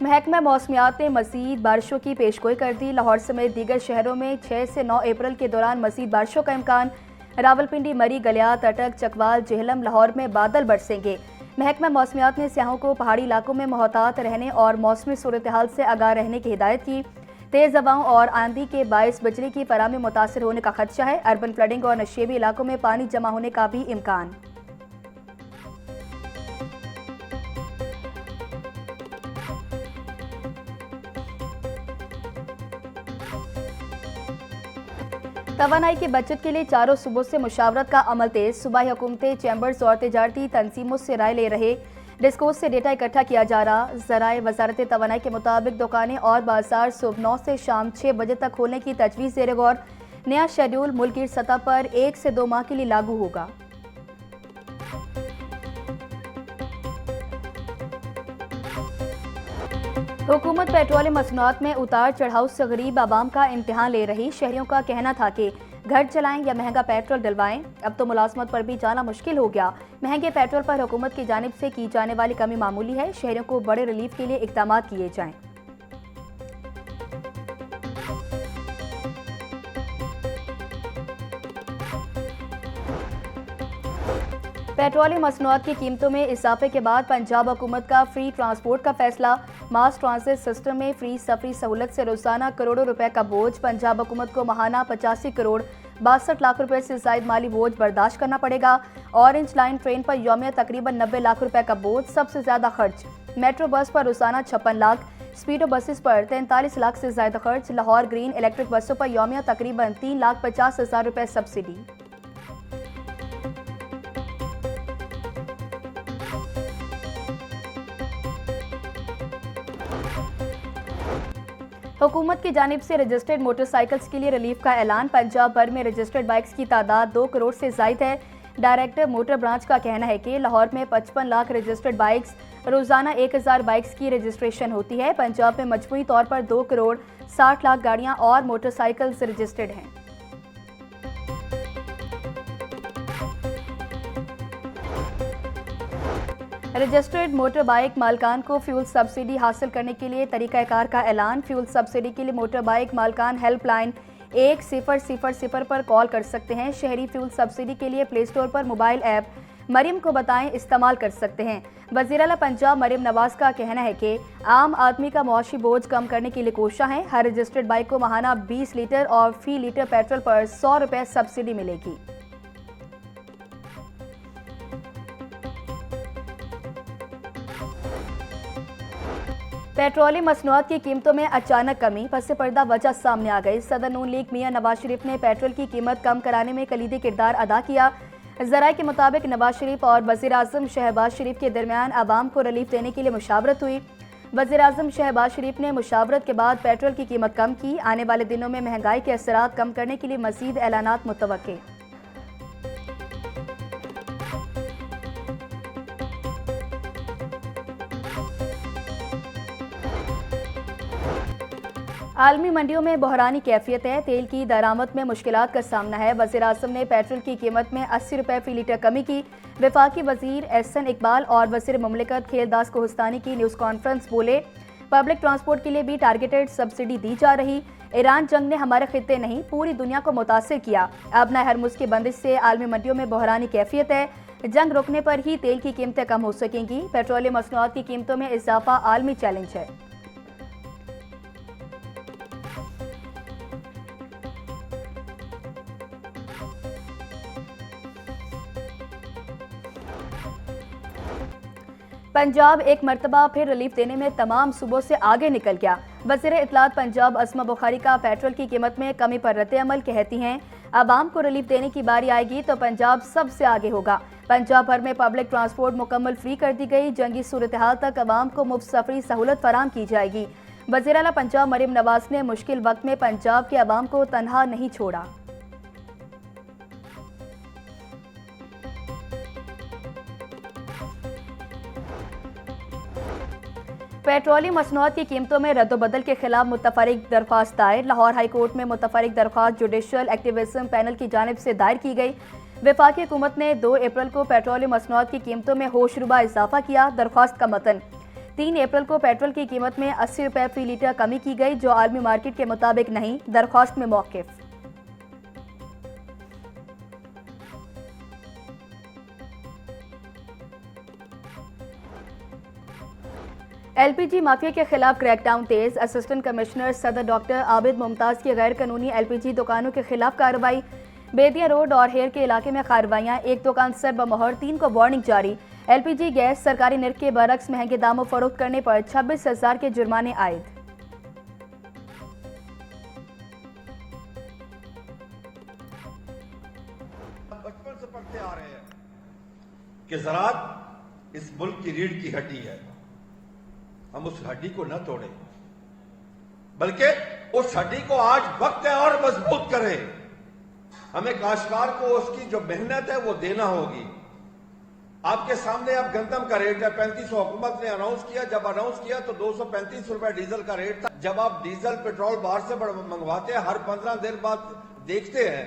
महकमा मौसमियात ने मज़ीद बारिशों की पेशगोई कर दी। लाहौर समेत दीगर शहरों में 6 से 9 अप्रैल के दौरान मज़ीद बारिशों का इम्कान। रावलपिंडी, मरी, गलियात, अटक, चकवाल, जेहलम, लाहौर में बादल बरसेंगे। महकमा मौसमियात ने सियाहों को पहाड़ी इलाकों में मोहतात रहने और मौसमी सूरत हाल से आगाह रहने की हिदायत की। तेज़ हवाओं और आंधी के बायस बिजली की फराहमी मुतासर होने का खदशा है। अर्बन फ्लडिंग और नशेबी इलाकों में पानी जमा होने का भी इम्कान। तवानाई की बचत के लिए चारों सूबों से मुशावरत का अमल तेज। सूबाई हुकूमतें, चैम्बर्स और तिजारती तंजीमों से राय ले रहे। डिस्कोर्स से डेटा इकट्ठा किया जा रहा। ज़राए वजारत तवानाई के मुताबिक दुकानें और बाजार सुबह 9 से शाम 6 बजे तक खोलने की तजवीज़ ज़ेर गौर। नया शेड्यूल मुल्क की सतह पर 1 से 2 माह के लिए लागू होगा। हुकूमत पेट्रोलियम मसनूआत में उतार चढ़ाव से गरीब आवाम का इम्तिहान ले रही। शहरियों का कहना था कि घर चलाएं या महंगा पेट्रोल डलवाएं। अब तो मुलाजमत पर भी जाना मुश्किल हो गया। महंगे पेट्रोल पर हुकूमत की जानिब से की जाने वाली कमी मामूली है। शहरियों को बड़े रिलीफ के लिए इक़दाम किए जाएं। पेट्रोलियम मसनूआत की कीमतों में इजाफे के बाद पंजाब हुकूमत का फ्री ट्रांसपोर्ट का फैसला। मास ट्रांसिट सिस्टम में फ्री सफरी सहूलत से रोजाना करोड़ों रुपए का बोझ। पंजाब हुकूमत को माहाना 85 करोड़ 62 लाख रुपए से जायद माली बोझ बर्दाश्त करना पड़ेगा। ऑरेंज लाइन ट्रेन पर यौमिया तकरीबन 90 लाख रुपए का बोझ। सबसे ज्यादा खर्च मेट्रो बस पर रोजाना 56 लाख, स्पीडो बसेस पर 43 लाख से ज्यादा खर्च। लाहौर ग्रीन इलेक्ट्रिक बसों पर यौमिया तकरीबन 3,50,000 रुपए सब्सिडी। हुकूमत की जानिब से रजिस्टर्ड मोटरसाइकिल्स के लिए रिलीफ का ऐलान। पंजाब भर में रजिस्टर्ड बाइक्स की तादाद 2 करोड़ से जायद है। डायरेक्टर मोटर ब्रांच का कहना है कि लाहौर में 55 लाख रजिस्टर्ड बाइक्स, रोजाना 1000 बाइक्स की रजिस्ट्रेशन होती है। पंजाब में मजमूई तौर पर 2 करोड़ 60 लाख गाड़ियां और मोटरसाइकिल्स रजिस्टर्ड हैं। रजिस्टर्ड मोटर बाइक मालकान को फ्यूल सब्सिडी हासिल करने के लिए तरीक़ाकार का ऐलान। फ्यूल सब्सिडी के लिए मोटर बाइक मालकान हेल्पलाइन 1000 पर कॉल कर सकते हैं। शहरी फ्यूल सब्सिडी के लिए प्ले स्टोर पर मोबाइल ऐप मरियम को बताएं इस्तेमाल कर सकते हैं। वज़ीर आला पंजाब मरियम नवाज का कहना है कि आम आदमी का मुआशी बोझ कम करने के लिए कोशिश है। हर रजिस्टर्ड बाइक को माहाना 20 लीटर और फी लीटर पेट्रोल पर 100 रुपए सब्सिडी मिलेगी। पेट्रोलियम मसनूआत की कीमतों में अचानक कमी, पस पर्दा वजह सामने आ गई। सदर नून लीग मियां नवाज शरीफ ने पेट्रोल की कीमत कम कराने में कलीदी किरदार अदा किया। ज़राए के मुताबिक नवाज शरीफ और वज़ीर आज़म शहबाज शरीफ के दरमियान आवाम को रिलीफ देने के लिए मुशावरत हुई। वज़ीर आज़म शहबाज शरीफ ने मुशावरत के बाद पेट्रोल की कीमत कम की। आने वाले दिनों में महंगाई के असरात कम करने के लिए मज़ीद ऐलानात मुतवक्के। आलमी मंडियों में बहरानी कैफियत है। तेल की दरामद में मुश्किलात का सामना है। वज़ीर आज़म ने पेट्रोल की कीमत में 80 रुपए फी लीटर कमी की। वफाकी वज़ीर एहसन इकबाल और वज़ीर मुमलिकत खेलदास कोहस्तानी की न्यूज़ कॉन्फ्रेंस बोले, पब्लिक ट्रांसपोर्ट के लिए भी टारगेटेड सब्सिडी दी जा रही। ईरान जंग ने हमारे खित्ते नहीं पूरी दुनिया को मुतासिर किया। अब न हरमुज़ की बंदिश से आलमी मंडियों में बहरानी कैफियत है। जंग रुकने पर ही तेल की कीमतें कम हो सकेंगी। पेट्रोलियम मसनूआत की कीमतों में इजाफा आलमी चैलेंज है। पंजाब एक मरतबा फिर रिलीफ देने में तमाम सूबों से आगे निकल गया। वज़ीर इत्तलात पंजाब अस्मा बुखारी का पेट्रोल की कीमत में कमी पर रद्द अमल कहती हैं, आवाम को रिलीफ देने की बारी आएगी तो पंजाब सबसे आगे होगा। पंजाब भर में पब्लिक ट्रांसपोर्ट मुकम्मल फ्री कर दी गई। जंगी सूरत हाल तक आवाम को मुफ्त सफरी सहूलत फराम की जाएगी। वज़ीर आला पंजाब मरियम नवाज ने मुश्किल वक्त में पंजाब के आवाम को तनहा नहीं छोड़ा। पेट्रोलियम मसनूआत की कीमतों में रद्दोबदल के खिलाफ मुतफरिक दरख्वास्त दायर। लाहौर हाई कोर्ट में मुतफरिक दरख्वास्त जुडिशल एक्टिविज्म पैनल की जानिब से दायर की गई। वफाकी हुकूमत ने 2 अप्रैल को पेट्रोलियम मसनूआत की कीमतों में होशरुबा इजाफा किया। दरख्वास्त का मतन, 3 अप्रैल को पेट्रोल की कीमत में 80 रुपये फी लीटर कमी की गई, जो आलमी मार्केट के मुताबिक नहीं। दरख्वास्त में मौक़िफ़। एलपीजी माफिया के खिलाफ क्रैकडाउन तेज। असिस्टेंट कमिश्नर सदर डॉक्टर आबिद मुमताज की गैर कानूनी एलपीजी दुकानों के खिलाफ कार्रवाई। बेदिया रोड और हेर के इलाके में कार्रवाइयां। 1 दुकान सर बमोहर, 3 को वार्निंग जारी। एलपीजी गैस सरकारी निर्ख के बरक्स महंगे दामों फरोख्त करने पर 26,000 के जुर्माने आयद। बचपन से पढ़ते आ रहे हैं कि ज़राअत इस मुल्क की रीढ़ की हड्डी है। हम उस हड्डी को न तोड़ें, बल्कि उस हड्डी को आज वक्त है और मजबूत करें। हमें काश्तकार को उसकी जो मेहनत है वो देना होगी। आपके सामने अब गंदम का रेट है 3500। हुकूमत ने अनाउंस किया, जब अनाउंस किया तो 235 रुपए डीजल का रेट था। जब आप डीजल पेट्रोल बाहर से मंगवाते हैं, हर 15 दिन बाद देखते हैं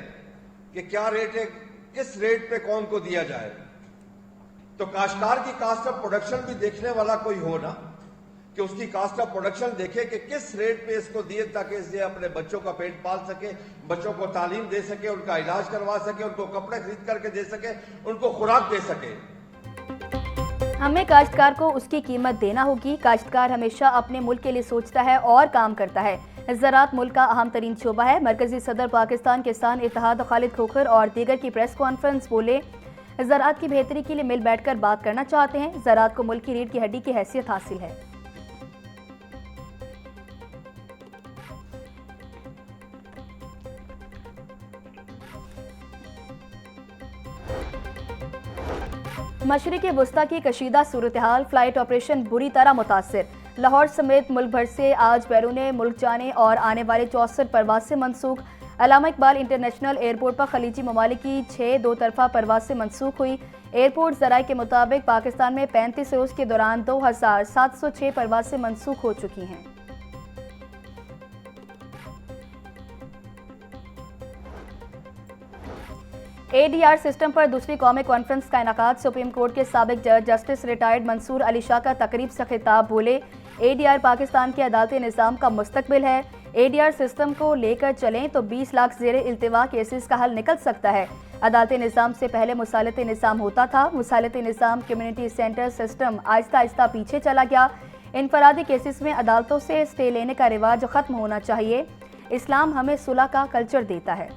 कि क्या रेट है, किस रेट पे कौन को दिया जाए। तो काश्तकार की कास्ट ऑफ प्रोडक्शन भी देखने वाला कोई हो ना, कि उसकी कास्ट ऑफ प्रोडक्शन देखे कि किस रेट पे इसको दिए, ताकि इससे अपने बच्चों का पेट पाल सके, बच्चों को तालीम दे सके, उनका इलाज करवा सके, उनको कपड़े खरीद करके दे सके, उनको खुराक दे सके। हमें काश्तकार को उसकी कीमत देना होगी। काश्तकार हमेशा अपने मुल्क के लिए सोचता है और काम करता है। ज़राअत मुल्क का अहम तरीन शोबा है। मरकजी सदर पाकिस्तान किसान इत्तेहाद खालिद खोखर और दीगर की प्रेस कॉन्फ्रेंस बोले, ज़राअत की बेहतरी के लिए मिल बैठकर बात करना चाहते हैं। ज़राअत को मुल्क की रीढ़ की हड्डी की हैसियत हासिल है। मशरिक़ी वस्ता की कशीदा सूरत हाल। फ्लाइट ऑपरेशन बुरी तरह मुतासर। लाहौर समेत मुल्क भर से आज बैरून मुल्क जाने और आने वाले 64 परवासें मनसूख। अल्लामा इकबाल इंटरनेशनल एयरपोर्ट पर खलीजी ममालिक की 6 दो तरफा परवासें मनसूख हुई। एयरपोर्ट ज़राए के मुताबिक पाकिस्तान में 35 रोज़ के दौरान 2706 परवासें मनसूख हो चुकी हैं। ADR सिस्टम पर दूसरी कौमी कॉन्फ्रेंस का इनेकाद। सुप्रीम कोर्ट के साबिक जज जस्टिस रिटायर्ड मंसूर अली शाह का तकरीब से खिताब। बोले, ADR पाकिस्तान के अदालती निज़ाम का मुस्तकबिल है। ADR सिस्टम को लेकर चलें तो 20 लाख ज़ेरे इल्तिवा केसेस का हल निकल सकता है। अदालती निज़ाम से पहले मुसालती निज़ाम होता था। मुसालती निज़ाम community centre system Aahista Aahista पीछे चला गया। इनफरादी केसेस में अदालतों से स्टे लेने का रिवाज ख़त्म होना चाहिए। इस्लाम हमें सुलह का कल्चर देता है।